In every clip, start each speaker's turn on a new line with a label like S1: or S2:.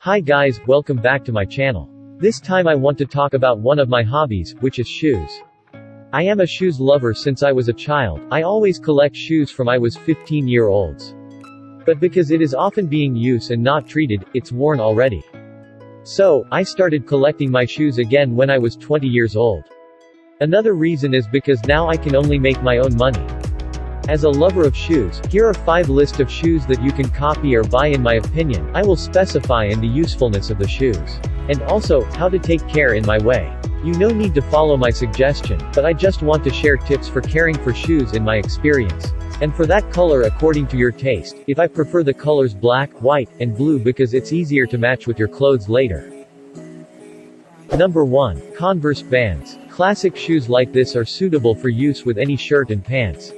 S1: Hi guys, welcome back to my channel. This time I want to talk about one of my hobbies, which is shoes. I am a shoes lover since I was a child. I always collect shoes from I was 15-year-olds. But because it is often being used and not treated, it's worn already. So, I started collecting my shoes again when I was 20 years old. Another reason is because now I can only make my own money. As a lover of shoes, here are 5 lists of shoes that you can copy or buy. In my opinion, I will specify in the usefulness of the shoes. And also, how to take care in my way. You no need to follow my suggestion, but I just want to share tips for caring for shoes in my experience. And for that color according to your taste, if I prefer the colors black, white, and blue because it's easier to match with your clothes later. Number 1. Converse Vans. Classic shoes like this are suitable for use with any shirt and pants.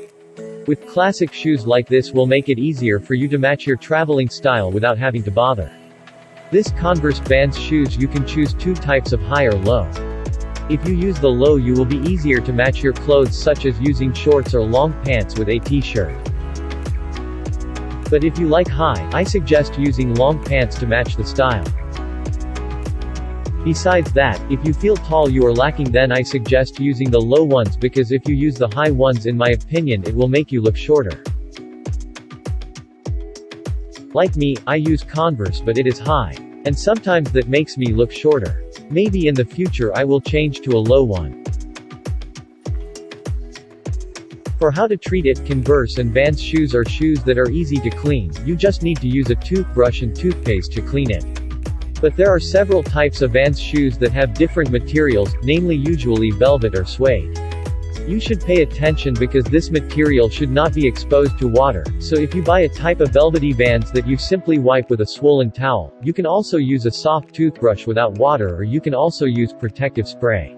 S1: With classic shoes like this will make it easier for you to match your traveling style without having to bother. This Converse Vans shoes you can choose 2 types of high or low. If you use the low you will be easier to match your clothes such as using shorts or long pants with a t-shirt. But if you like high, I suggest using long pants to match the style. Besides that, if you feel tall you are lacking, then I suggest using the low ones because if you use the high ones, in my opinion, it will make you look shorter. Like me, I use Converse but it is high. And sometimes that makes me look shorter. Maybe in the future I will change to a low one. For how to treat it, Converse and Vans shoes are shoes that are easy to clean. You just need to use a toothbrush and toothpaste to clean it. But there are several types of Vans shoes that have different materials, namely usually velvet or suede. You should pay attention because this material should not be exposed to water, so if you buy a type of velvety Vans that you simply wipe with a swollen towel, you can also use a soft toothbrush without water, or you can also use protective spray.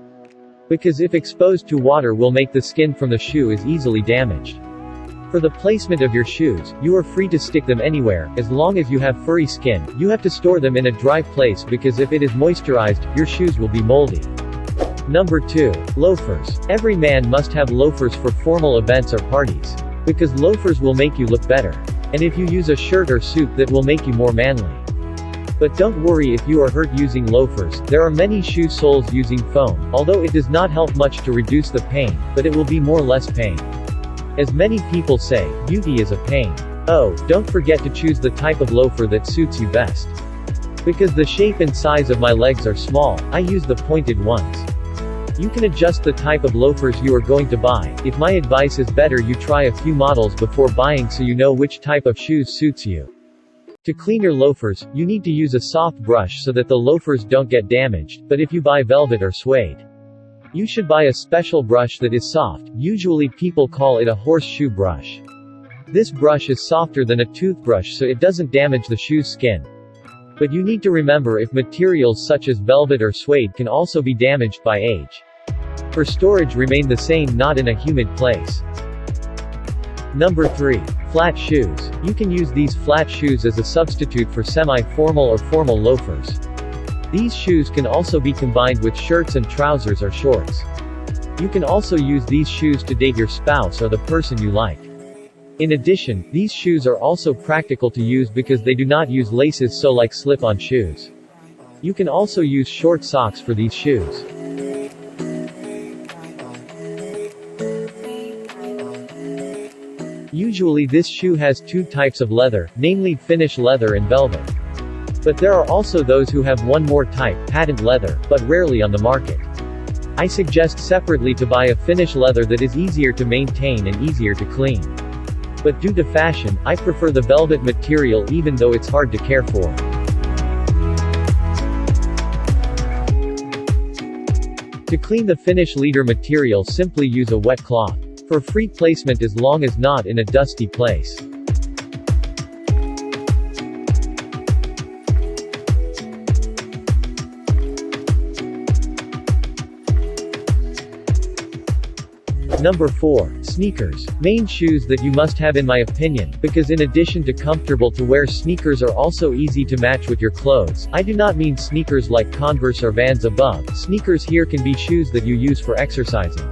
S1: Because if exposed to water will make the skin from the shoe is easily damaged. For the placement of your shoes, you are free to stick them anywhere, as long as you have furry skin. You have to store them in a dry place because if it is moisturized, your shoes will be moldy. Number 2. Loafers. Every man must have loafers for formal events or parties. Because loafers will make you look better. And if you use a shirt or suit, that will make you more manly. But don't worry if you are hurt using loafers, there are many shoe soles using foam, although it does not help much to reduce the pain, but it will be more less pain. As many people say, beauty is a pain. Oh, don't forget to choose the type of loafer that suits you best. Because the shape and size of my legs are small, I use the pointed ones. You can adjust the type of loafers you are going to buy. If my advice is better, you try a few models before buying so you know which type of shoes suits you. To clean your loafers, you need to use a soft brush so that the loafers don't get damaged, but if you buy velvet or suede, you should buy a special brush that is soft. Usually people call it a horseshoe brush. This brush is softer than a toothbrush so it doesn't damage the shoe's skin. But you need to remember if materials such as velvet or suede can also be damaged by age. For storage remain the same, not in a humid place. Number 3. Flat shoes. You can use these flat shoes as a substitute for semi-formal or formal loafers. These shoes can also be combined with shirts and trousers or shorts. You can also use these shoes to date your spouse or the person you like. In addition, these shoes are also practical to use because they do not use laces, so like slip-on shoes. You can also use short socks for these shoes. Usually this shoe has 2 types of leather, namely finish leather and velvet. But there are also those who have one more type, patent leather, but rarely on the market. I suggest separately to buy a finish leather that is easier to maintain and easier to clean. But due to fashion, I prefer the velvet material even though it's hard to care for. To clean the finish leather material, simply use a wet cloth. For free placement as long as not in a dusty place. Number 4. Sneakers. Main shoes that you must have in my opinion, because in addition to comfortable to wear, sneakers are also easy to match with your clothes. I do not mean sneakers like Converse or Vans above. Sneakers here can be shoes that you use for exercising.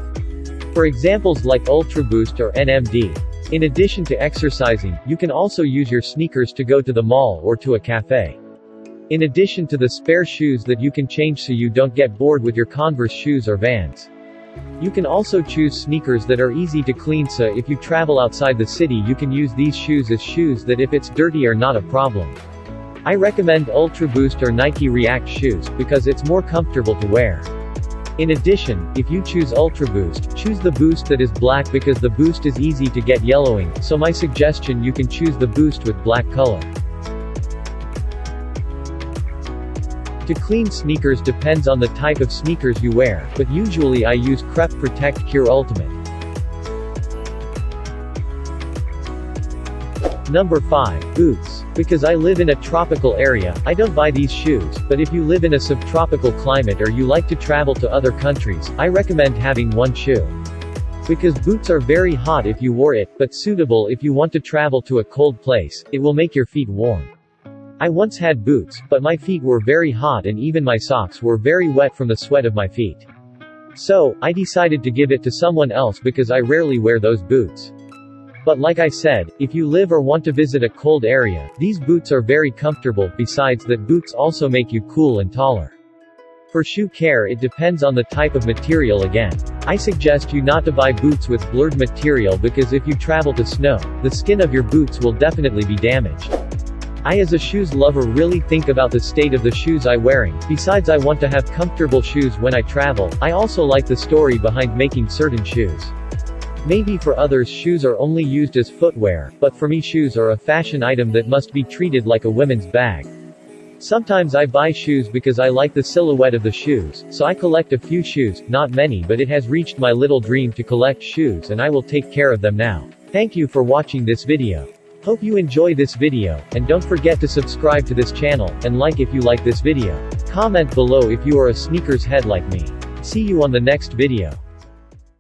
S1: For examples like Ultra Boost or NMD. In addition to exercising, you can also use your sneakers to go to the mall or to a cafe. In addition to the spare shoes that you can change so you don't get bored with your Converse shoes or Vans. You can also choose sneakers that are easy to clean, so if you travel outside the city you can use these shoes as shoes that if it's dirty are not a problem. I recommend Ultra Boost or Nike React shoes, because it's more comfortable to wear. In addition, if you choose Ultra Boost, choose the Boost that is black because the Boost is easy to get yellowing, so my suggestion you can choose the Boost with black color. To clean sneakers depends on the type of sneakers you wear, but usually I use Crep Protect Cure Ultimate. Number 5. Boots. Because I live in a tropical area, I don't buy these shoes, but if you live in a subtropical climate or you like to travel to other countries, I recommend having one shoe. Because boots are very hot if you wore it, but suitable if you want to travel to a cold place, it will make your feet warm. I once had boots, but my feet were very hot and even my socks were very wet from the sweat of my feet. So, I decided to give it to someone else because I rarely wear those boots. But like I said, if you live or want to visit a cold area, these boots are very comfortable. Besides that, boots also make you cool and taller. For shoe care it depends on the type of material again. I suggest you not to buy boots with blurred material because if you travel to snow, the skin of your boots will definitely be damaged. I as a shoes lover really think about the state of the shoes I wearing. Besides I want to have comfortable shoes when I travel, I also like the story behind making certain shoes. Maybe for others shoes are only used as footwear, but for me shoes are a fashion item that must be treated like a women's bag. Sometimes I buy shoes because I like the silhouette of the shoes, so I collect a few shoes, not many, but it has reached my little dream to collect shoes and I will take care of them now. Thank you for watching this video. Hope you enjoy this video, and don't forget to subscribe to this channel, and like if you like this video. Comment below if you are a sneakers head like me. See you on the next video.